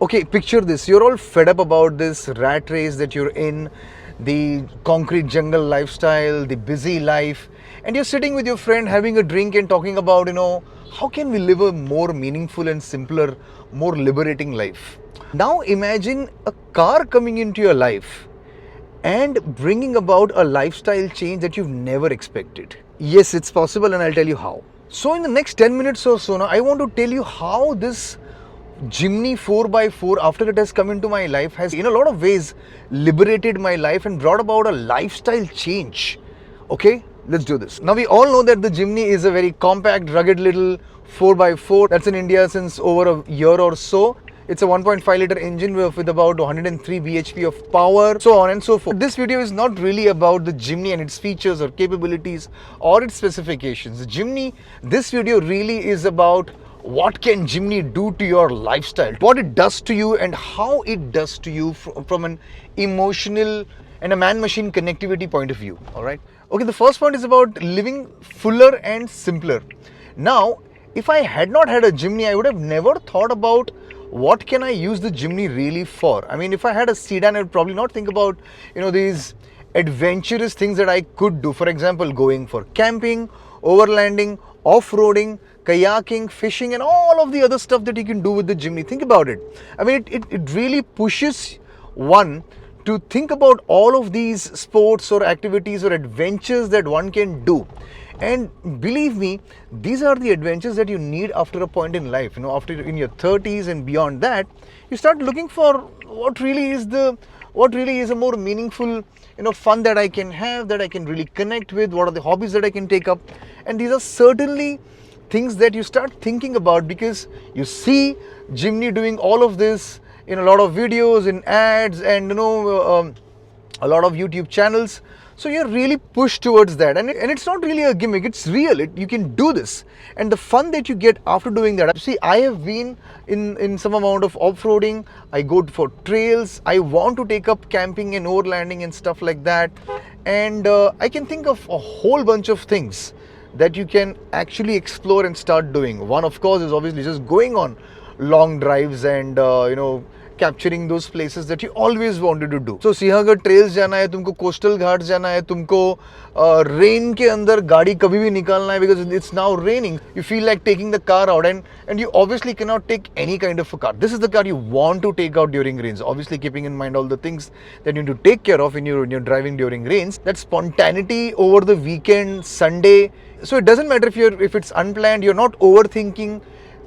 Okay, picture this. You're all fed up about this rat race that you're in, the concrete jungle lifestyle, the busy life, and you're sitting with your friend having a drink and talking about, how can we live a more meaningful and simpler, more liberating life? Now imagine a car coming into your life and bringing about a lifestyle change that you've never expected. Yes, it's possible, and I'll tell you how. So, in the next 10 minutes or so, now I want to tell you how this Jimny 4x4, after it has come into my life, has in a lot of ways liberated my life and brought about a lifestyle change. Okay, let's do this. Now, we all know that the Jimny is a very compact, rugged little 4x4 that's in India since over a year or so. It's a 1.5 liter engine with about 103 bhp of power, so on and so forth. This video is not really about the Jimny and its features or capabilities or its specifications. The Jimny, this video really is about what can Jimny do to your lifestyle, what it does to you and how it does to you from an emotional and a man-machine connectivity point of view, all right? Okay, the first point is about living fuller and simpler. Now, if I had not had a Jimny, I would have never thought about what can I use the Jimny really for. I mean, if I had a sedan, I would probably not think about, these adventurous things that I could do. For example, going for camping, overlanding, off-roading, kayaking, fishing, and all of the other stuff that you can do with the Jimny. Think about it. I mean, it really pushes one to think about all of these sports or activities or adventures that one can do. And believe me, these are the adventures that you need after a point in life. After in your 30s and beyond that, you start looking for what really is a more meaningful, fun that I can have, that I can really connect with. What are the hobbies that I can take up? And these are certainly things that you start thinking about because you see Jimny doing all of this in a lot of videos, in ads, and a lot of YouTube channels. So you're really pushed towards that, and it's not really a gimmick, it's real. You can do this, and the fun that you get after doing that. See, I have been in some amount of off-roading, I go for trails, I want to take up camping and overlanding and stuff like that, and I can think of a whole bunch of things that you can actually explore and start doing. One, of course, is obviously just going on long drives and capturing those places that you always wanted to do. So Sihagarh trails जाना है, तुमको coastal घाट जाना है, तुमको rain के अंदर गाड़ी कभी भी निकालना है because it's now raining. You feel like taking the car out, and you obviously cannot take any kind of a car. This is the car you want to take out during rains. Obviously keeping in mind all the things that you need to take care of when you're driving during rains. That spontaneity over the weekend, Sunday. So it doesn't matter if it's unplanned. You're not overthinking.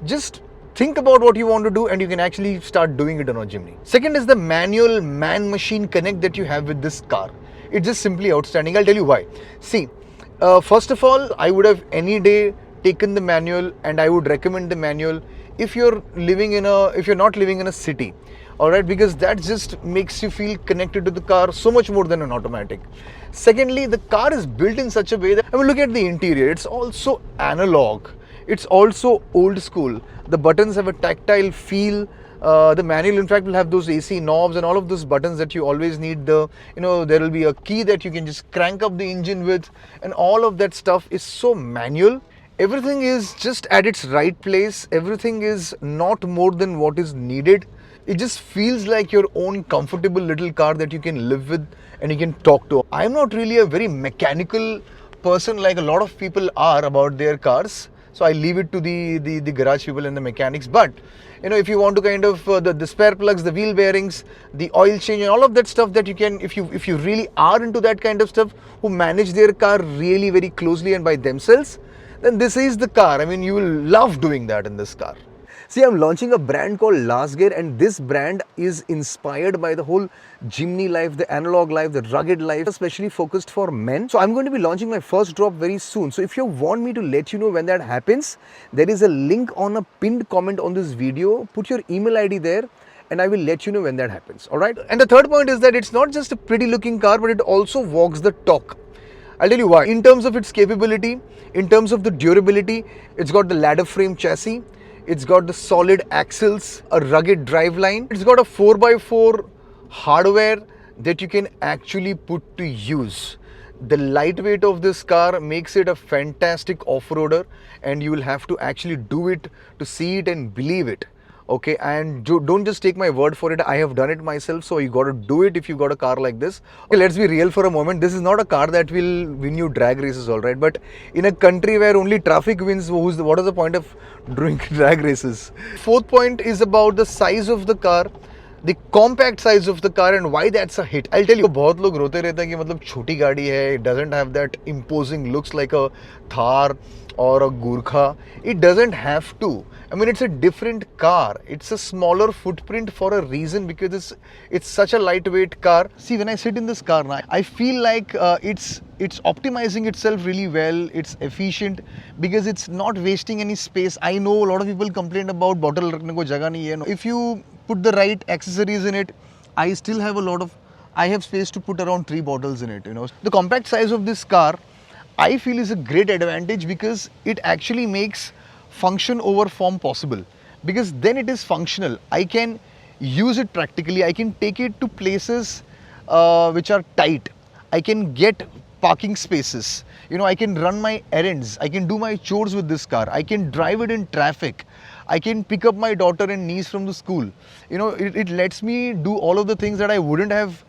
Just think about what you want to do and you can actually start doing it on a Jimny. Second is the manual man-machine connect that you have with this car. It's just simply outstanding. I'll tell you why. See, first of all, I would have any day taken the manual, and I would recommend the manual if you're not living in a city. Alright, because that just makes you feel connected to the car so much more than an automatic. Secondly, the car is built in such a way that, look at the interior, it's also analog. It's also old school. The buttons have a tactile feel. The manual, in fact, will have those AC knobs and all of those buttons that you always need. There will be a key that you can just crank up the engine with, and all of that stuff is so manual. Everything is just at its right place. Everything is not more than what is needed. It just feels like your own comfortable little car that you can live with and you can talk to. I'm not really a very mechanical person like a lot of people are about their cars. So I leave it to the garage people and the mechanics. But if you want to kind of the spare plugs, the wheel bearings, the oil change, and all of that stuff that you can, if you really are into that kind of stuff, who manage their car really very closely and by themselves, then this is the car. I mean, you will love doing that in this car. See, I'm launching a brand called Last Gear, and this brand is inspired by the whole Jimny life, the analog life, the rugged life, especially focused for men. So I'm going to be launching my first drop very soon. So if you want me to let you know when that happens, there is a link on a pinned comment on this video. Put your email ID there and I will let you know when that happens. Alright. And the third point is that it's not just a pretty looking car, but it also walks the talk. I'll tell you why. In terms of its capability, in terms of the durability, it's got the ladder frame chassis. It's got the solid axles, a rugged driveline. It's got a 4x4 hardware that you can actually put to use. The lightweight of this car makes it a fantastic off-roader, and you will have to actually do it to see it and believe it. Okay, and don't just take my word for it. I have done it myself, so you got to do it if you got a car like this. Okay, let's be real for a moment. This is not a car that will win you drag races, all right? But in a country where only traffic wins, what is the point of doing drag races? Fourth point is about the size of the car, the compact size of the car, and why that's a hit. I'll tell you, बहुत लोग रोते रहते हैं कि मतलब छोटी गाड़ी है, it doesn't have that imposing looks like a Thar or a Gurkha. It doesn't have to. I mean, it's a different car. It's a smaller footprint for a reason, because it's such a lightweight car. See, when I sit in this car now, I feel like it's optimizing itself really well. It's efficient because it's not wasting any space. I know a lot of people complain about bottle रखने को जगह नहीं है. If you put the right accessories in it, I have space to put around 3 bottles in it, you know. The compact size of this car, I feel, is a great advantage because it actually makes function over form possible, because then it is functional. I can use it practically. I can take it to places which are tight. I can get parking spaces. You know, I can run my errands. I can do my chores with this car. I can drive it in traffic. I can pick up my daughter and niece from the school. You know, it lets me do all of the things that I wouldn't have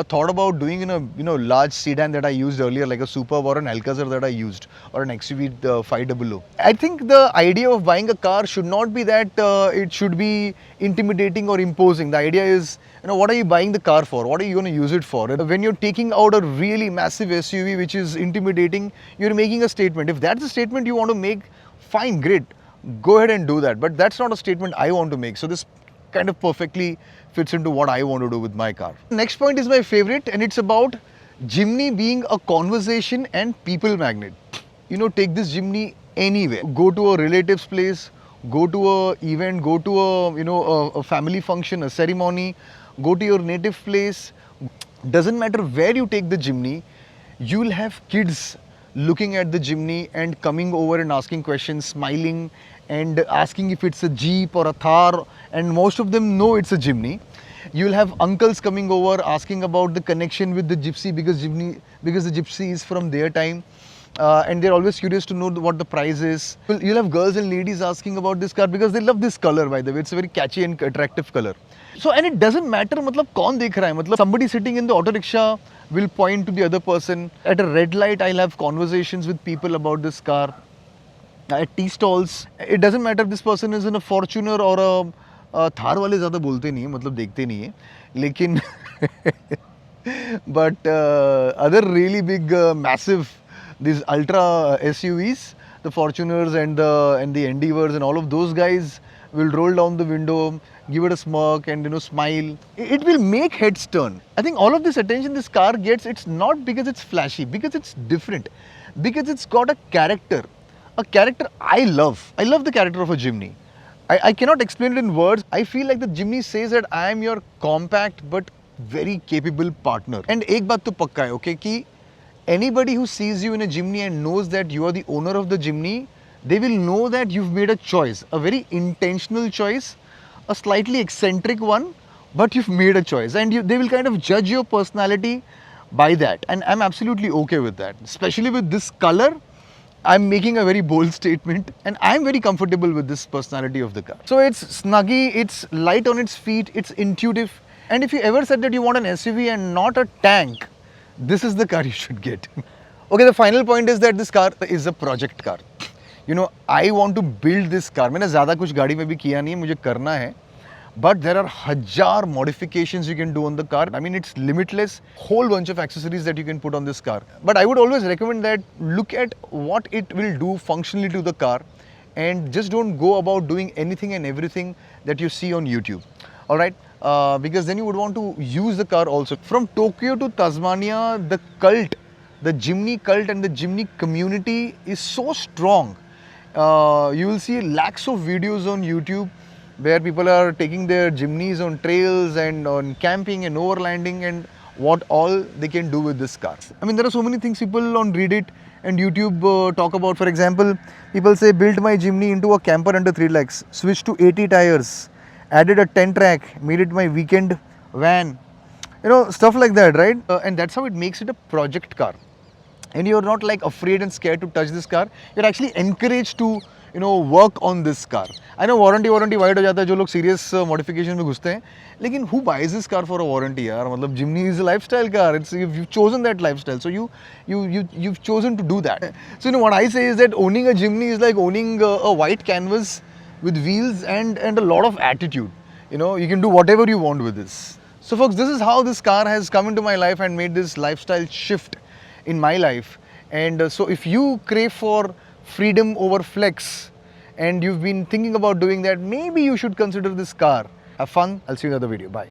thought about doing in a large sedan that I used earlier, like a Superb or an Alcazar that I used, or an XUV 500. I think the idea of buying a car should not be that it should be intimidating or imposing. The idea is, you know, what are you buying the car for? What are you going to use it for? When you're taking out a really massive SUV which is intimidating, you're making a statement. If that's a statement you want to make, fine, great, go ahead and do that. But that's not a statement I want to make. So this kind of perfectly fits into what I want to do with my car. Next point is my favorite, and it's about Jimny being a conversation and people magnet. You know, take this Jimny anywhere. Go to a relative's place, go to a event, go to a family function, a ceremony, go to your native place. Doesn't matter where you take the Jimny, you'll have kids looking at the Jimny and coming over and asking questions, smiling and asking if it's a Jeep or a Thar, and most of them know it's a Jimny. You'll have uncles coming over asking about the connection with the Gypsy, because the Gypsy is from their time. And they're always curious to know what the price is. You'll have girls and ladies asking about this car because they love this color, by the way. It's a very catchy and attractive color. So, and it doesn't matter मतलब कौन देख रहा है, मतलब somebody sitting in the auto rickshaw will point to the other person. At a red light, I'll have conversations with people about this car. At tea stalls, it doesn't matter if this person is in a Fortuner or a Thar. वाले ज़्यादा बोलते नहीं है, मतलब देखते नहीं है, लेकिन but other really big, massive, these ultra SUVs, the Fortuners and the Endeavours and all of those guys will roll down the window, give it a smirk and smile. It will make heads turn. I think all of this attention this car gets, it's not because it's flashy, because it's different, because it's got a character. A character I love. I love the character of a Jimny. I cannot explain it in words. I feel like the Jimny says that I am your compact but very capable partner. And एक बात तो पक्का है, okay, कि anybody who sees you in a Jimny and knows that you are the owner of the Jimny, they will know that you've made a choice, a very intentional choice, a slightly eccentric one, but you've made a choice, and they will kind of judge your personality by that. And I'm absolutely okay with that, especially with this color. I'm making a very bold statement, and I'm very comfortable with this personality of the car. So it's snuggy, it's light on its feet, it's intuitive. And if you ever said that you want an SUV and not a tank, this is the car you should get. Okay, the final point is that this car is a project car. You know, I want to build this car. मैंने ज़्यादा कुछ गाड़ी में भी किया नहीं है, मुझे करना है. But there are हजार modifications you can do on the car. I mean, it's limitless, whole bunch of accessories that you can put on this car. But I would always recommend that look at what it will do functionally to the car, and just don't go about doing anything and everything that you see on YouTube. Alright? Because then you would want to use the car also. From Tokyo to Tasmania, the cult, the Jimny cult and the Jimny community is so strong. You will see lakhs of videos on YouTube where people are taking their Jimnys on trails and on camping and overlanding, and what all they can do with this car. I mean, there are so many things people on Reddit and YouTube talk about. For example, people say, built my Jimny into a camper under 3 lakhs, switched to 80 tires, added a tent rack, made it my weekend van. You know, stuff like that, right? And that's how it makes it a project car. And you're not like afraid and scared to touch this car. You're actually encouraged to work on this car. I know warranty wide हो जाता है जो लोग serious modification में घुसते हैं, लेकिन who buys this car for a warranty यार? मतलब Jimny is a lifestyle car. You've chosen that lifestyle, so you've chosen to do that. So what I say is that owning a Jimny is like owning a white canvas with wheels and a lot of attitude. You can do whatever you want with this. So folks, this is how this car has come into my life and made this lifestyle shift in my life. And so if you crave for freedom over flex and you've been thinking about doing that, maybe you should consider this car. Have fun. I'll see you in another video. Bye.